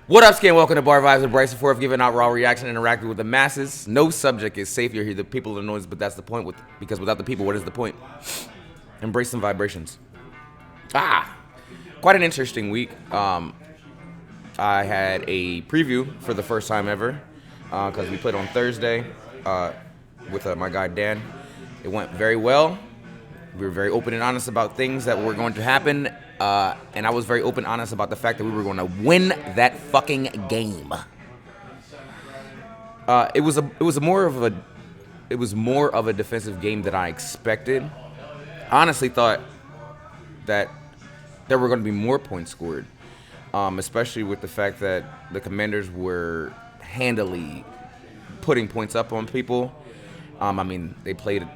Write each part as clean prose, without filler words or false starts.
What up, Scan? Welcome to Bar Vibes with Bryson Forth, giving out raw reaction and interacting with the masses. No subject is safe. You hear the people and the noise, but that's the point. Because without the people, what is the point? Embrace some vibrations. Quite an interesting week. I had a preview for the first time ever because we played on Thursday with my guy Dan. It went very well. We were very open and honest about things that were going to happen, and I was very open and honest about the fact that we were going to win that fucking game. It was more of a defensive game than I expected. I honestly thought that there were going to be more points scored, especially with the fact that the Commanders were handily putting points up on people. They played,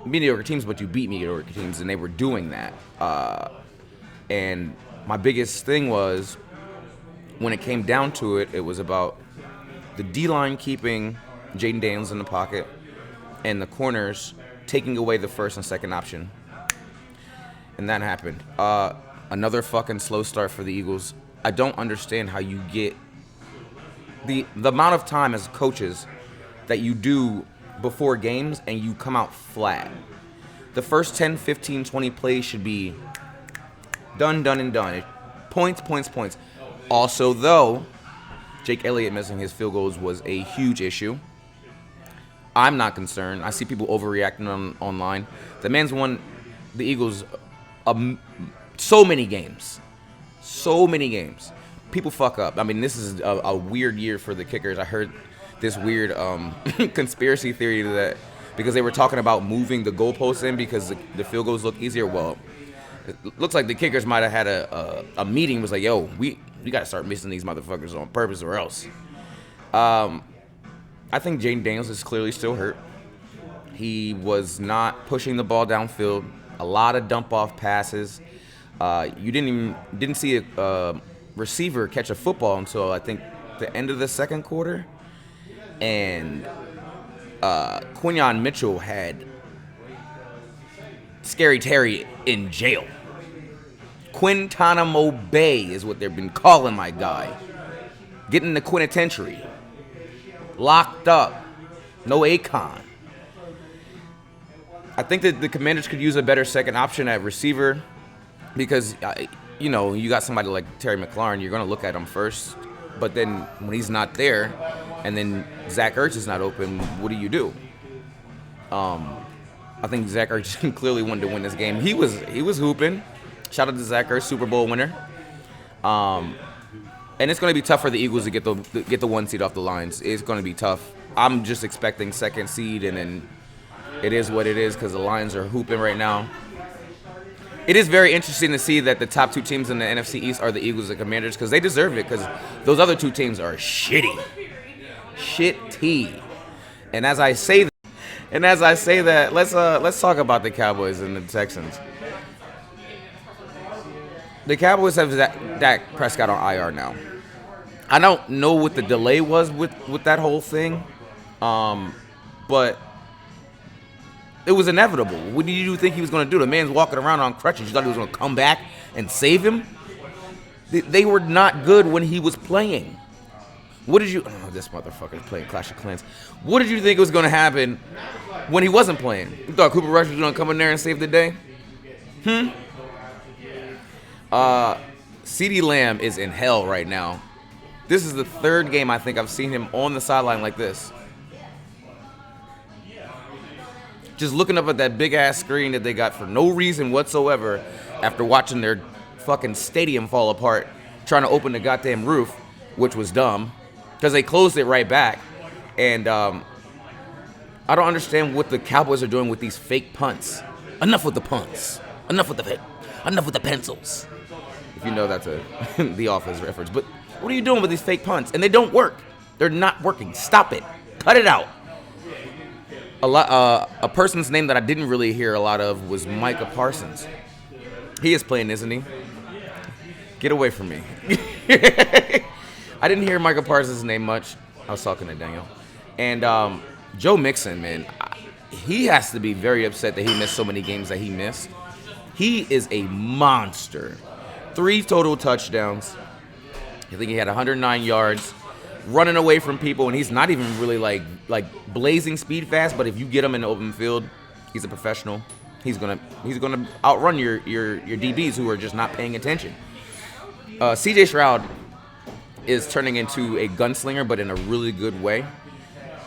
mediocre teams, but you beat mediocre teams, and they were doing that. And my biggest thing was, when it came down to it, it was about the D-line keeping Jaden Daniels in the pocket and the corners taking away the first and second option. And that happened. Another fucking slow start for the Eagles. I don't understand how you get the amount of time as coaches that you do before games and you come out flat. The first 10, 15, 20 plays should be done, and done. Points. Also, though, Jake Elliott missing his field goals was a huge issue. I'm not concerned. I see people overreacting online. The man's won the Eagles so many games. People fuck up. This is a weird year for the kickers. I heard this weird conspiracy theory that because they were talking about moving the goalposts in because the field goals look easier. Well, it looks like the kickers might have had a meeting. Was like, yo, we got to start missing these motherfuckers on purpose or else. I think Jaden Daniels is clearly still hurt. He was not pushing the ball downfield. A lot of dump off passes. You didn't see a receiver catch a football until I think the end of the second quarter. And Quinyon Mitchell had Scary Terry in jail. Guantanamo Bay is what they've been calling my guy. Getting the penitentiary. Locked up. No Akon. I think that the Commanders could use a better second option at receiver because, you got somebody like Terry McLaurin, you're going to look at him first. But then when he's not there and then Zach Ertz is not open, what do? I think Zach Ertz clearly wanted to win this game. He was hooping. Shout out to Zach Ertz, Super Bowl winner. And it's going to be tough for the Eagles to get the one seed off the lines. It's going to be tough. I'm just expecting second seed, and then it is what it is because the Lions are hooping right now. It is very interesting to see that the top two teams in the NFC East are the Eagles and Commanders because they deserve it because those other two teams are shitty. And as I say that, let's talk about the Cowboys and the Texans. The Cowboys have Dak Prescott on IR now. I don't know what the delay was with that whole thing, but it was inevitable. What did you think he was going to do? The man's walking around on crutches. You thought he was going to come back and save him? They were not good when he was playing. This motherfucker's playing Clash of Clans. What did you think was going to happen when he wasn't playing? You thought Cooper Rush was going to come in there and save the day? CeeDee Lamb is in hell right now. This is the third game I think I've seen him on the sideline like this. Just looking up at that big-ass screen that they got for no reason whatsoever after watching their fucking stadium fall apart, trying to open the goddamn roof, which was dumb, because they closed it right back. And I don't understand what the Cowboys are doing with these fake punts. Enough with the punts. Enough with the pencils. If you know that's The Office reference. But what are you doing with these fake punts? And they don't work. They're not working. Stop it. Cut it out. A person's name that I didn't really hear a lot of was Micah Parsons. He is playing, isn't he? Get away from me. I didn't hear Micah Parsons' name much. I was talking to Daniel. And Joe Mixon, man, he has to be very upset that he missed so many games that he missed. He is a monster. 3 total touchdowns. I think he had 109 yards, running away from people, and he's not even really like blazing speed fast. But if you get him in the open field, he's a professional. He's gonna outrun your DBs who are just not paying attention. C.J. Stroud is turning into a gunslinger, but in a really good way.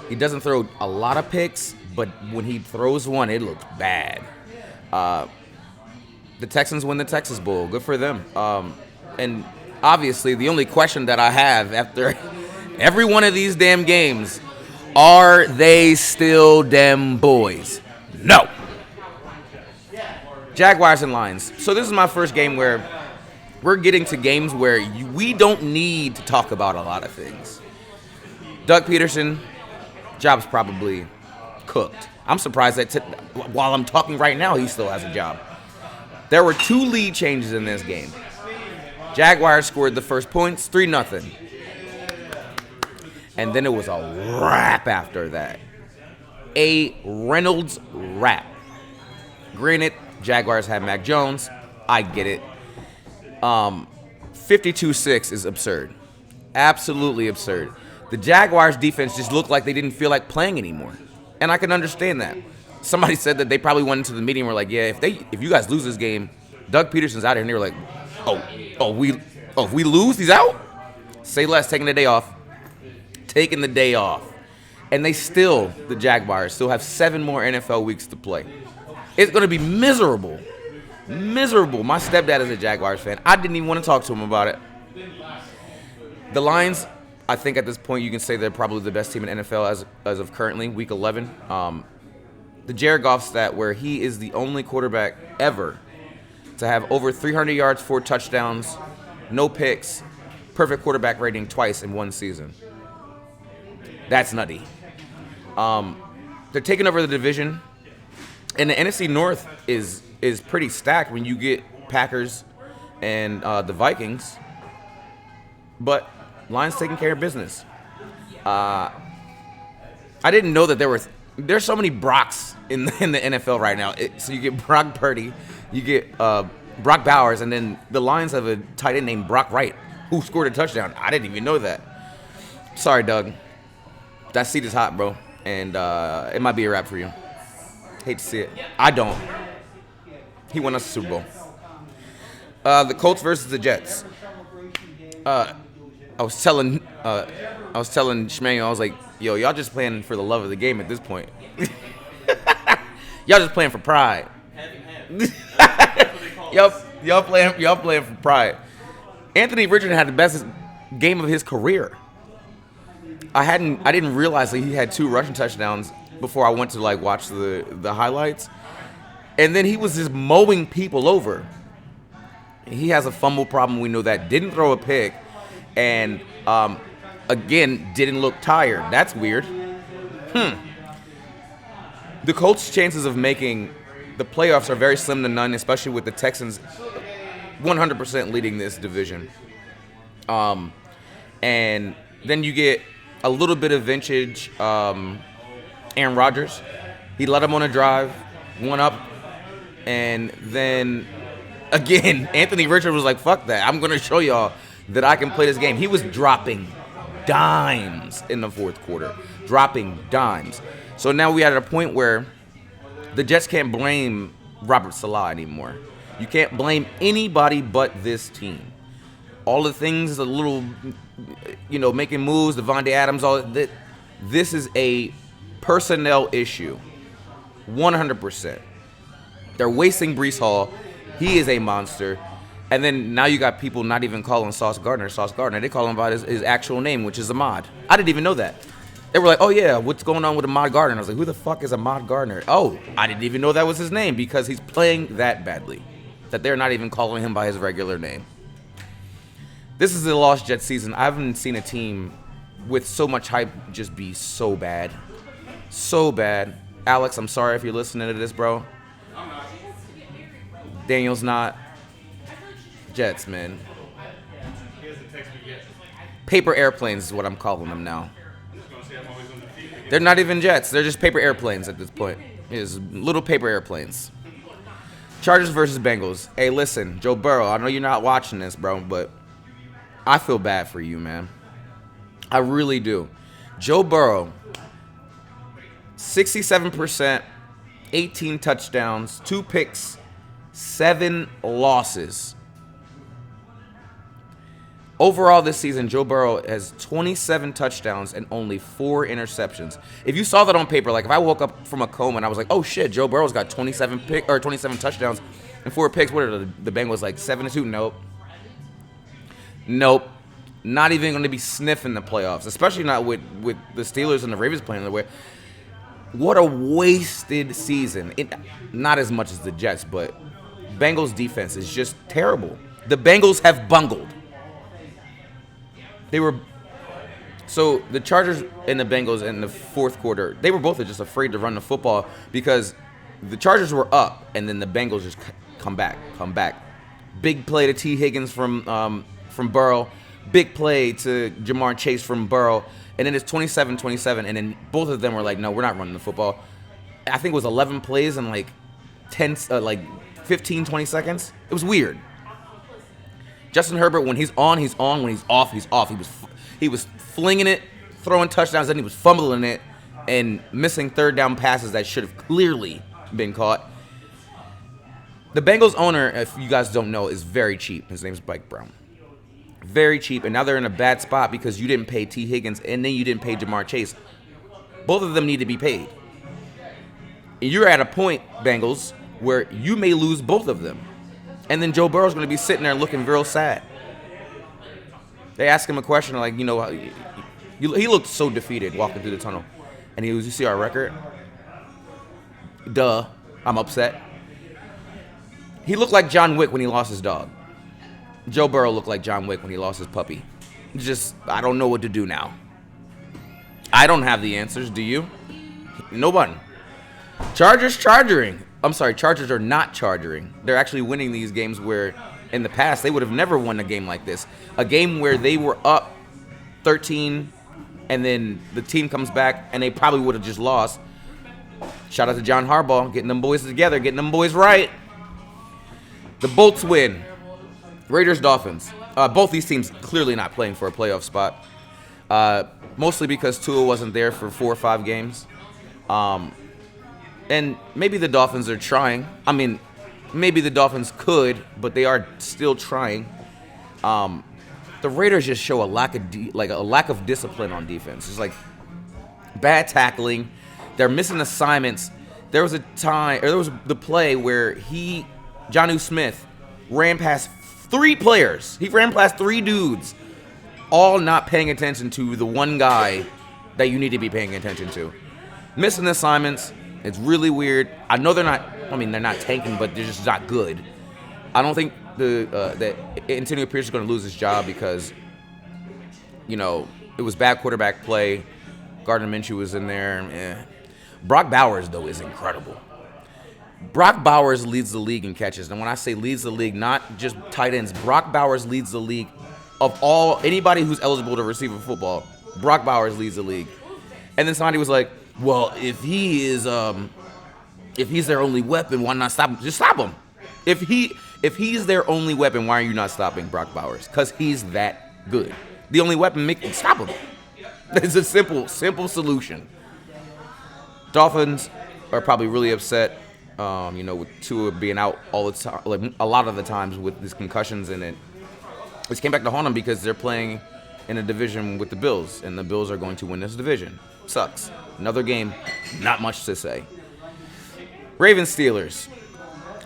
He doesn't throw a lot of picks, but when he throws one, it looks bad. The Texans win the Texas Bowl. Good for them. And obviously, the only question that I have after every one of these damn games, are they still them boys? No. Jaguars and Lions. So this is my first game where we're getting to games where we don't need to talk about a lot of things. Doug Peterson, job's probably cooked. I'm surprised that while I'm talking right now, he still has a job. There were 2 lead changes in this game. Jaguars scored the first points, 3-0. And then it was a wrap after that. A Reynolds wrap. Granted, Jaguars had Mac Jones. I get it. 52-6 is absurd. Absolutely absurd. The Jaguars defense just looked like they didn't feel like playing anymore. And I can understand that. Somebody said that they probably went into the meeting and were like, yeah, if you guys lose this game, Doug Peterson's out here. And they were like, if we lose, he's out? Say less, taking the day off. Taking the day off. And the Jaguars still have 7 more NFL weeks to play. It's going to be miserable. Miserable. My stepdad is a Jaguars fan. I didn't even want to talk to him about it. The Lions, I think at this point you can say they're probably the best team in NFL as of currently, week 11. The Jared Goff stat where he is the only quarterback ever to have over 300 yards, 4 touchdowns, no picks, perfect quarterback rating twice in one season. That's nutty. They're taking over the division. And the NFC North is pretty stacked when you get Packers and the Vikings. But Lions taking care of business. I didn't know that there's so many Brocks in the NFL right now. So you get Brock Purdy, you get Brock Bowers, and then the Lions have a tight end named Brock Wright who scored a touchdown. I didn't even know that. Sorry, Doug. That seat is hot, bro. And it might be a wrap for you. Hate to see it. I don't. He won us the Super Bowl. The Colts versus the Jets. I was telling Shmang, I was like, yo, y'all just playing for the love of the game at this point. Y'all just playing for pride. y'all playing for pride. Anthony Richardson had the best game of his career. I didn't realize that he had 2 rushing touchdowns before I went to watch the highlights. And then he was just mowing people over. He has a fumble problem, we know that. Didn't throw a pick. And, again, didn't look tired. That's weird. The Colts' chances of making the playoffs are very slim to none, especially with the Texans 100% leading this division. And then you get a little bit of vintage Aaron Rodgers. He led him on a drive, one up, and then again, Anthony Richardson was like, fuck that. I'm going to show y'all that I can play this game. He was dropping dimes in the fourth quarter. Dropping dimes. So now we are at a point where the Jets can't blame Robert Saleh anymore. You can't blame anybody but this team. All the things, the little, making moves, Devontae Adams, all that. This is a personnel issue. 100%. They're wasting Breece Hall. He is a monster. And then now you got people not even calling Sauce Gardner. They call him by his actual name, which is Ahmad. I didn't even know that. They were like, oh, yeah, what's going on with Ahmad Gardner? I was like, who the fuck is Ahmad Gardner? Oh, I didn't even know that was his name because he's playing that badly that they're not even calling him by his regular name. This is the lost Jets season. I haven't seen a team with so much hype just be so bad. So bad. Alex, I'm sorry if you're listening to this, bro. Daniel's not. Jets, man. Paper airplanes is what I'm calling them now. They're not even Jets. They're just paper airplanes at this point. It's little paper airplanes. Chargers versus Bengals. Hey, listen, Joe Burrow, I know you're not watching this, bro, but I feel bad for you, man. I really do. Joe Burrow, 67%, 18 touchdowns, 2 picks, 7 losses. Overall this season, Joe Burrow has 27 touchdowns and only 4 interceptions. If you saw that on paper, like if I woke up from a coma and I was like, oh shit, Joe Burrow's got 27 touchdowns and 4 picks, what are the Bengals like 7-2? Nope. Not even going to be sniffing the playoffs, especially not with the Steelers and the Ravens playing the way. What a wasted season. Not as much as the Jets, but Bengals defense is just terrible. The Bengals have bungled. So the Chargers and the Bengals in the fourth quarter, they were both just afraid to run the football because the Chargers were up and then the Bengals just come back. Big play to T. Higgins from Burrow. Big play to Jamar Chase from Burrow. And then it's 27-27, and then both of them were like, no, we're not running the football. I think it was 11 plays in like 15, 20 seconds. It was weird. Justin Herbert, when he's on, he's on. When he's off, he's off. He was flinging it, throwing touchdowns, then he was fumbling it and missing third down passes that should have clearly been caught. The Bengals owner, if you guys don't know, is very cheap. His name's Mike Brown. Very cheap, and now they're in a bad spot because you didn't pay T. Higgins and then you didn't pay Jamar Chase. Both of them need to be paid. And you're at a point, Bengals, where you may lose both of them. And then Joe Burrow's going to be sitting there looking real sad. They ask him a question like, he looked so defeated walking through the tunnel. And he was, you see our record? Duh, I'm upset. He looked like John Wick when he lost his dog. Joe Burrow looked like John Wick when he lost his puppy. I don't know what to do now. I don't have the answers, do you? Nobody. Chargers are not charging. They're actually winning these games where in the past they would have never won a game like this. A game where they were up 13 and then the team comes back and they probably would have just lost. Shout out to John Harbaugh, getting them boys together, getting them boys right. The Bolts win. Raiders, Dolphins. Both these teams clearly not playing for a playoff spot. Mostly because Tua wasn't there for 4 or 5 games. And maybe the Dolphins are trying. I mean, maybe the Dolphins could, but they are still trying. The Raiders just show a lack of discipline on defense. It's like bad tackling. They're missing assignments. There was the play where Jonnu Smith ran past 3 players. He ran past 3 dudes, all not paying attention to the one guy that you need to be paying attention to. Missing assignments. It's really weird. I know they're not tanking, but they're just not good. I don't think that Antonio Pierce is going to lose his job because, it was bad quarterback play. Gardner Minshew was in there. Brock Bowers, though, is incredible. Brock Bowers leads the league in catches. And when I say leads the league, not just tight ends, Brock Bowers leads the league of anybody who's eligible to receive a football. Brock Bowers leads the league. And then somebody was like, well, if he's their only weapon, why not stop him? Just stop him. If he's their only weapon, why are you not stopping Brock Bowers? Because he's that good. The only weapon, stop him. It's a simple solution. Dolphins are probably really upset. With Tua being out all the time, like a lot of the times with his concussions in it. Which came back to haunt them because they're playing in a division with the Bills, and the Bills are going to win this division. Sucks. Another game, not much to say. Ravens Steelers.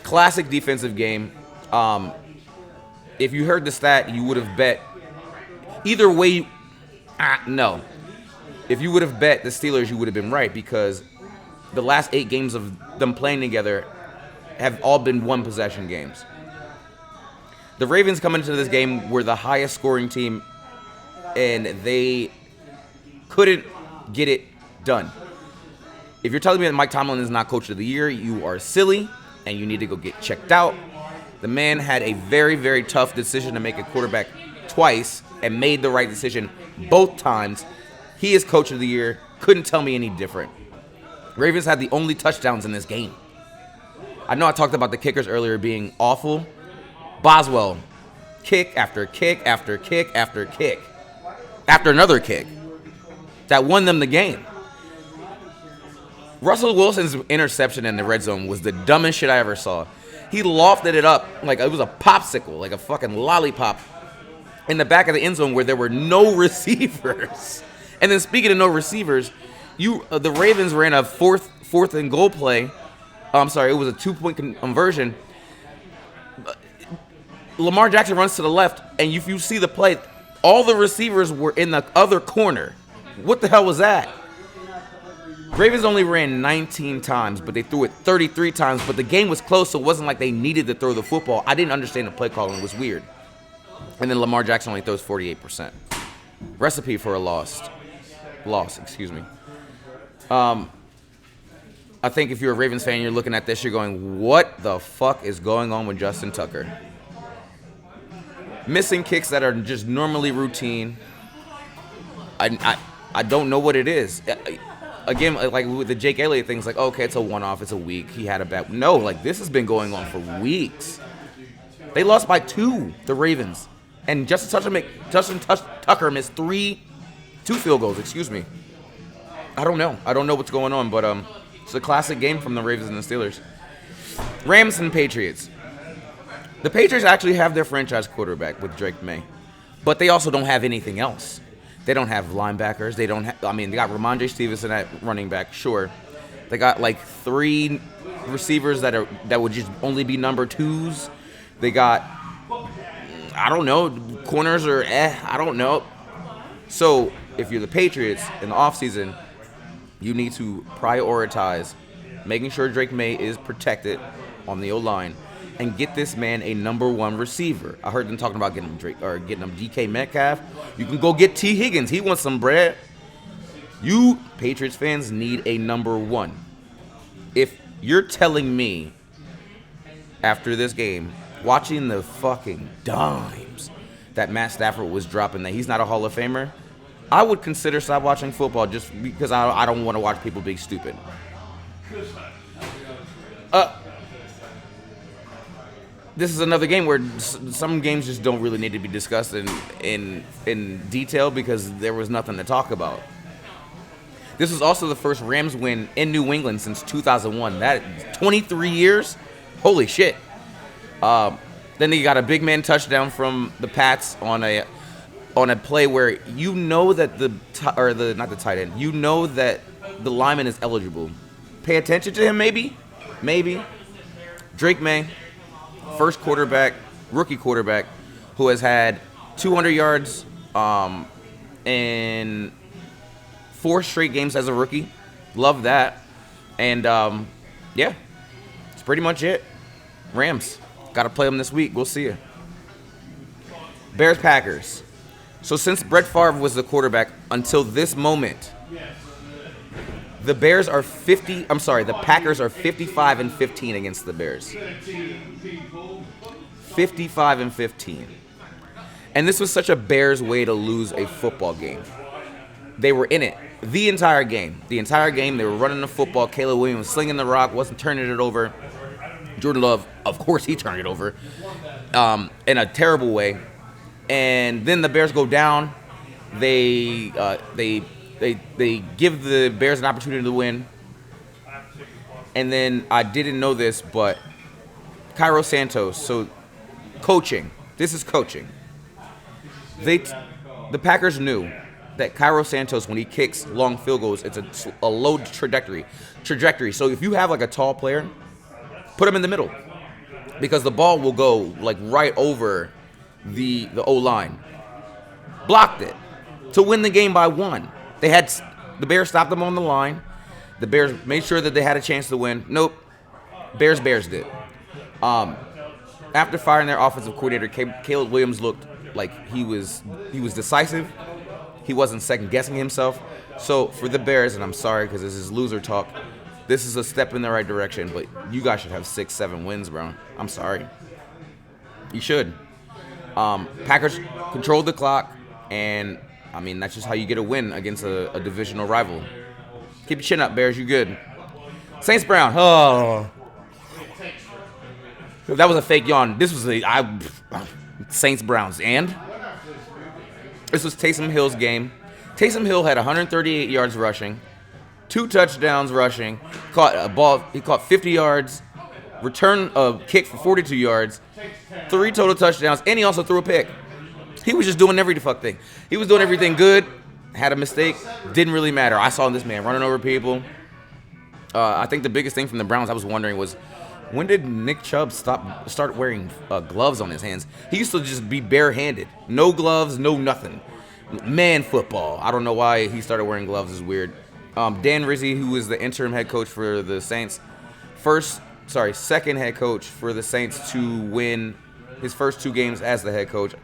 Classic defensive game. If you heard the stat, you would have bet either way. No. If you would have bet the Steelers, you would have been right because the last 8 games of them playing together have all been one-possession games. The Ravens coming into this game were the highest scoring team, and they couldn't get it done. If you're telling me that Mike Tomlin is not Coach of the Year, you are silly, and you need to go get checked out. The man had a very, very tough decision to make at quarterback twice and made the right decision both times. He is Coach of the Year. Couldn't tell me any different. Ravens had the only touchdowns in this game. I know I talked about the kickers earlier being awful. Boswell, kick after kick after kick after kick after another kick that won them the game. Russell Wilson's interception in the red zone was the dumbest shit I ever saw. He lofted it up like it was a popsicle, like a fucking lollipop, in the back of the end zone where there were no receivers. And then speaking of no receivers, the Ravens ran a fourth and goal play. I'm sorry, it was a 2-point conversion. Lamar Jackson runs to the left, and if you see the play, all the receivers were in the other corner. What the hell was that? Ravens only ran 19 times, but they threw it 33 times. But the game was close, so it wasn't like they needed to throw the football. I didn't understand the play calling. It was weird. And then Lamar Jackson only throws 48%. Recipe for a loss, excuse me. I think if you're a Ravens fan, you're looking at this, you're going, what the fuck is going on with Justin Tucker? Missing kicks that are just normally routine. I don't know what it is. Again, like with the Jake Elliott things, like, okay, it's a one-off, it's a week. He had a bad... No, like, this has been going on for weeks. They lost by 2, the Ravens. And Justin Tucker missed 2 field goals, excuse me. I don't know. I don't know what's going on, but it's a classic game from the Ravens and the Steelers. Rams and Patriots. The Patriots actually have their franchise quarterback with Drake May, but they also don't have anything else. They don't have linebackers. They got Ramondre Stevenson at running back, sure. They got like 3 receivers that would just only be number 2s. They got, I don't know, corners or I don't know. So if you're the Patriots in the offseason, you need to prioritize making sure Drake May is protected on the O-line and get this man a number 1 receiver. I heard them talking about getting him DK Metcalf. You can go get T. Higgins. He wants some bread. You Patriots fans need a number 1. If you're telling me after this game, watching the fucking dimes that Matt Stafford was dropping, that he's not a Hall of Famer, I would consider stop watching football just because I don't want to watch people being stupid. This is another game where some games just don't really need to be discussed in detail because there was nothing to talk about. This was also the first Rams win in New England since 2001. That 23 years? Holy shit. Then they got a big man touchdown from the Pats on a play where you know that not the tight end, you know that the lineman is eligible. Pay attention to him, maybe. Drake May, first rookie quarterback, who has had 200 yards in 4 straight games as a rookie. Love that. And yeah, that's pretty much it. Rams. Got to play them this week. We'll see you. Bears-Packers. So since Brett Favre was the quarterback until this moment, the Packers are 55-15 against the Bears. 55-15. And this was such a Bears way to lose a football game. They were in it the entire game. They were running the football. Caleb Williams slinging the rock, wasn't turning it over. Jordan Love, of course, he turned it over in a terrible way. And then the Bears go down. They give the Bears an opportunity to win. And then I didn't know this, but Cairo Santos. So coaching. This is coaching. The Packers knew that Cairo Santos, when he kicks long field goals, it's a low trajectory. So if you have like a tall player, put him in the middle, because the ball will go like right over the O-line. Blocked it to win the game by 1. The Bears stopped them on the line. The Bears made sure that they had a chance to win. Nope. Bears did. After firing their offensive coordinator, Caleb Williams looked like he was decisive. He wasn't second guessing himself. So for the Bears, and I'm sorry because this is loser talk, this is a step in the right direction, but you guys should have 6-7 wins, bro. I'm sorry. You should. Packers controlled the clock, and, I mean, that's just how you get a win against a divisional rival. Keep your chin up, Bears. You good. Saints-Brown. Oh. That was a fake yawn. This was Saints Browns. And this was Taysom Hill's game. Taysom Hill had 138 yards rushing, 2 touchdowns rushing, caught a ball. He caught 50 yards, returned a kick for 42 yards, 3 total touchdowns, and he also threw a pick. He was just doing every fuck thing. He was doing everything good. Had a mistake. Didn't really matter. I saw this man running over people. I think the biggest thing from the Browns I was wondering was, when did Nick Chubb start wearing gloves on his hands? He used to just be barehanded. No gloves, no nothing. Man football. I don't know why he started wearing gloves. Is weird. Dan Rizzi, who is the interim head coach for the Saints, second head coach for the Saints to win his first 2 games as the head coach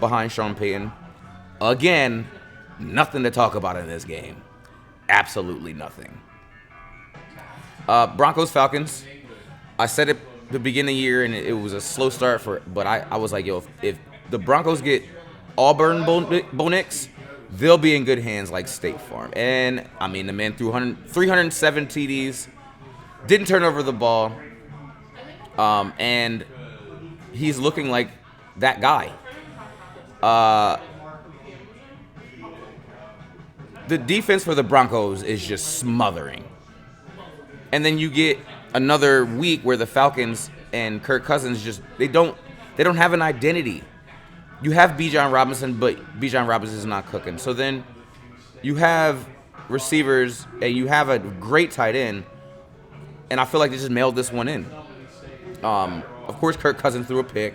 behind Sean Payton. Again, nothing to talk about in this game. Absolutely nothing. Broncos Falcons. I said it at the beginning of the year, and it was a slow start but I was like, yo, if the Broncos get Auburn Bo Nix, they'll be in good hands like State Farm. And, I mean, the man threw 307 TDs, didn't turn over the ball, and he's looking like that guy. The defense for the Broncos is just smothering. And then you get another week where the Falcons and Kirk Cousins they don't have an identity. You have Bijan Robinson, but Bijan Robinson is not cooking. So then you have receivers and you have a great tight end, and I feel like they just mailed this one in. Of course, Kirk Cousins threw a pick,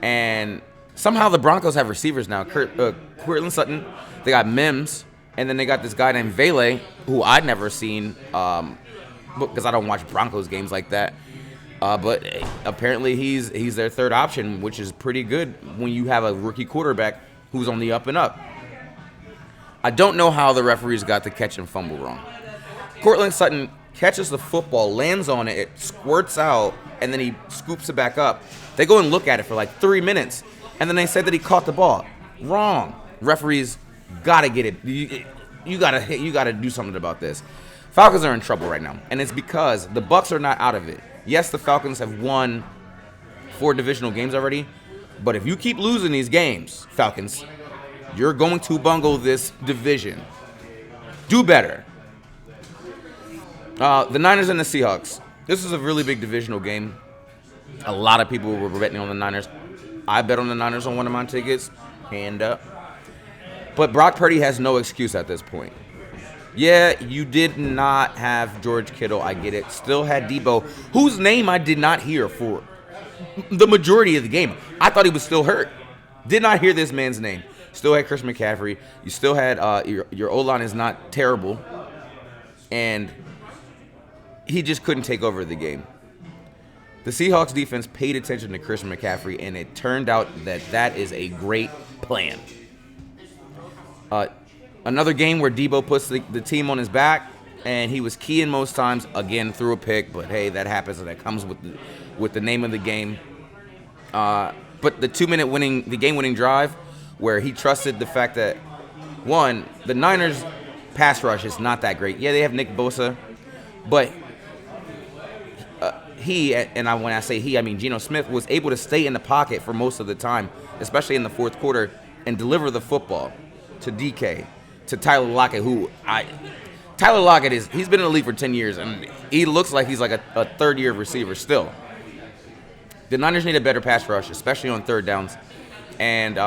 and somehow the Broncos have receivers now. Courtland Sutton, they got Mims, and then they got this guy named Vele, who I'd never seen, because I don't watch Broncos games like that. But apparently he's their third option, which is pretty good when you have a rookie quarterback who's on the up and up. I don't know how the referees got the catch and fumble wrong. Courtland Sutton catches the football, lands on it, it squirts out, and then he scoops it back up. They go and look at it for like 3 minutes, and then they said that he caught the ball. Wrong. Referees gotta get it. You gotta do something about this. Falcons are in trouble right now, and it's because the Bucs are not out of it. Yes, the Falcons have won 4 divisional games already, but if you keep losing these games, Falcons, you're going to bungle this division. Do better. The Niners and the Seahawks. This is a really big divisional game. A lot of people were betting on the Niners. I bet on the Niners on one of my tickets. Hand up. But Brock Purdy has no excuse at this point. Yeah, you did not have George Kittle. I get it. Still had Debo, whose name I did not hear for the majority of the game. I thought he was still hurt. Did not hear this man's name. Still had Chris McCaffrey. You still had your O-line is not terrible. And he just couldn't take over the game. The Seahawks defense paid attention to Chris McCaffrey, and it turned out that is a great plan. Another game where Debo puts the team on his back, and he was keying most times. Again, threw a pick, but hey, that happens, and that comes with the name of the game. But the game-winning drive, where he trusted the fact that, one, the Niners' pass rush is not that great. Yeah, they have Nick Bosa, but when I say he, I mean Geno Smith, was able to stay in the pocket for most of the time, especially in the fourth quarter, and deliver the football to DK, to Tyler Lockett, Tyler Lockett he's been in the league for 10 years, and he looks like he's like a third-year receiver still. The Niners need a better pass rush, especially on third downs. And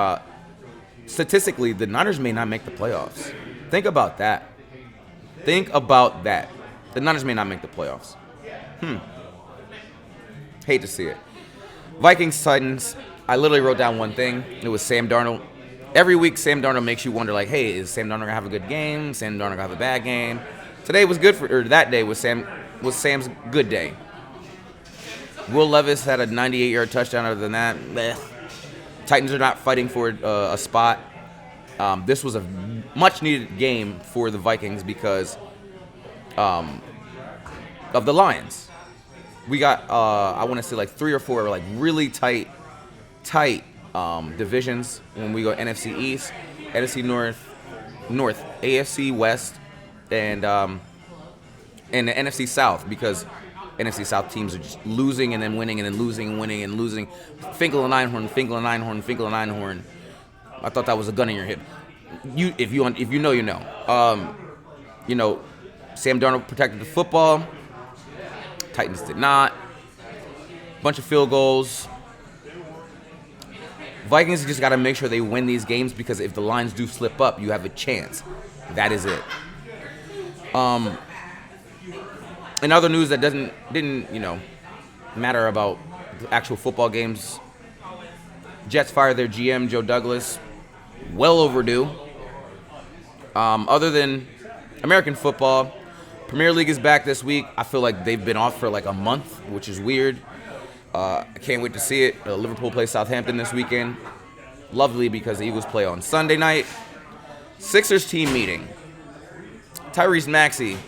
statistically, the Niners may not make the playoffs. Think about that. The Niners may not make the playoffs. Hate to see it. Vikings, Titans. I literally wrote down one thing. It was Sam Darnold. Every week, Sam Darnold makes you wonder, like, hey, is Sam Darnold gonna have a good game? Sam Darnold gonna have a bad game? Today was good that day was Sam's good day. Will Levis had a 98-yard touchdown. Other than that, bleh. Titans are not fighting for a spot. This was a much-needed game for the Vikings because of the Lions. We got, I want to say, like 3 or 4 like really tight divisions when we go NFC East, NFC North, AFC West, and the NFC South, because NFC South teams are just losing and then winning and then losing and winning and losing. Finkel and Einhorn, Finkel and Einhorn, Finkel and Einhorn. I thought that was a gun in your hip. If you know, you know. Sam Darnold protected the football. Titans did not. Bunch of field goals. Vikings just got to make sure they win these games because if the lines do slip up, you have a chance. That is it. In other news that didn't matter about the actual football games, Jets fired their GM Joe Douglas. Well overdue. Other than American football, Premier League is back this week. I feel like they've been off for like a month, which is weird. I can't wait to see it. Liverpool plays Southampton this weekend. Lovely because the Eagles play on Sunday night. Sixers team meeting. Tyrese Maxey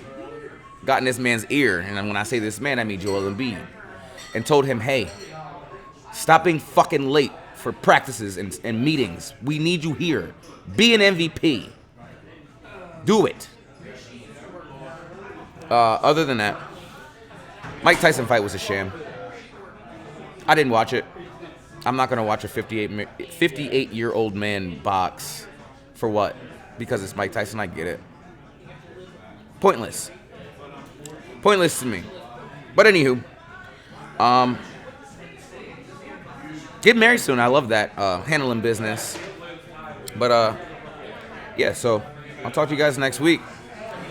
got in this man's ear, and when I say this man, I mean Joel Embiid, and told him, hey, stop being fucking late for practices and meetings. We need you here. Be an MVP. Do it. Other than that, Mike Tyson fight was a sham. I didn't watch it. I'm not going to watch a 58-year-old man box. For what? Because it's Mike Tyson, I get it. Pointless. Pointless to me. But anywho, get married soon. I love that. Handling business. But, yeah, so I'll talk to you guys next week.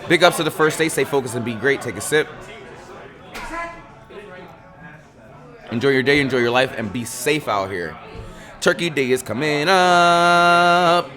Big ups to the first day. Stay focused and be great. Take a sip. Enjoy your day, enjoy your life, and be safe out here. Turkey Day is coming up.